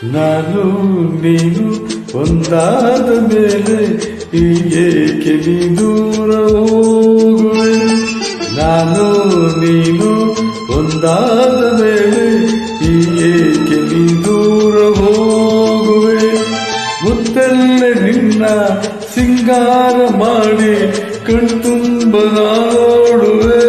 ನಾನು ನೀನು ಒಂದಾದ ಮೇಲೆ ಏಕೆ ನೀ ದೂರ ಹೋಗುವೆ. ನಾನು ನೀನು ಒಂದಾದ ಮೇಲೆ ಏಕೆ ನೀ ದೂರ ಹೋಗುವೆ. ಮುತ್ತೆಲ್ಲ ನಿನ್ನ ಸಿಂಗಾರ ಮಾಡಿ ಕಣ್ತುಂಬ ನೋಡುವೆ.